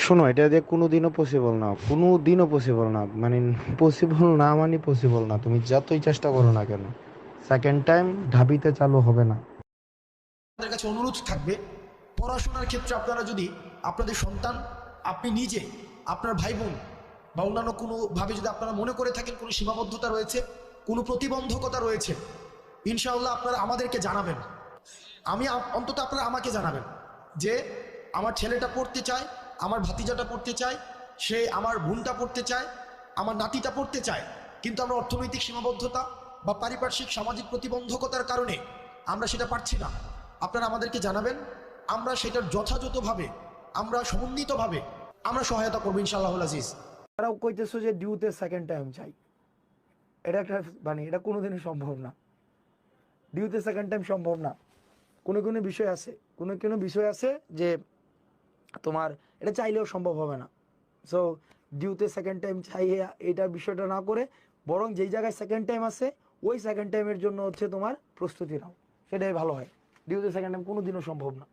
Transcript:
শোনো, এটা যে কোনোদিনও পসিবল না, কোনোদিনও পসিবল না, মানে পসিবল না, মানে পসিবল না, তুমি যতই চেষ্টা করো না কেন সেকেন্ড টাইম ঢাবিতে চালু হবে না। আপনাদের কাছে অনুরোধ থাকবে, পড়াশোনার ক্ষেত্রে আপনারা যদি আপনাদের সন্তান, আপনি নিজে, আপনার ভাই বোন বা অন্যান্য কোনোভাবে যদি আপনারা মনে করে থাকেন কোনো সীমাবদ্ধতা রয়েছে, কোনো প্রতিবন্ধকতা রয়েছে, ইনশাআল্লাহ আপনারা আমাদেরকে জানাবেন। অন্তত আপনারা আমাকে জানাবেন যে আমার ছেলেটা পড়তে চায়, আমার ভাতিজাটা পড়তে চায়, সে আমার বোনটা পড়তে চায়, আমার নাতিটা পড়তে চায়, কিন্তু আমরা অর্থনৈতিক সীমাবদ্ধতা বা পারিপার্শ্বিক সামাজিক প্রতিবন্ধকতার কারণে আমরা সেটা পারছি না। আপনারা আমাদেরকে জানাবেন, আমরা সেটার যথাযথভাবে, আমরা সমন্বিতভাবে আমরা সহায়তা করবো ইনশাআল্লাহুল আজিজ। তারাও কইতেছো যে ডিউতে সেকেন্ড টাইম চাই, এটা একটা মানে এটা কোনোদিনই সম্ভব না। ডিউতে সেকেন্ড টাইম সম্ভব না। কোনো কোনো বিষয় আছে, কোনো কোনো বিষয় আছে যে তোমার এটা চাইলেও সম্ভব হবে না। সো ডিউতে সেকেন্ড টাইম চাইয়ে এটা বিষয়টা না করে, বরং যেই জায়গায় সেকেন্ড টাইম আছে ওই সেকেন্ড টাইমের জন্য হচ্ছে তোমার প্রস্তুতি নাও, সেটাই ভালো হয়। ডিউতে সেকেন্ড টাইম কোনোদিনও সম্ভব না।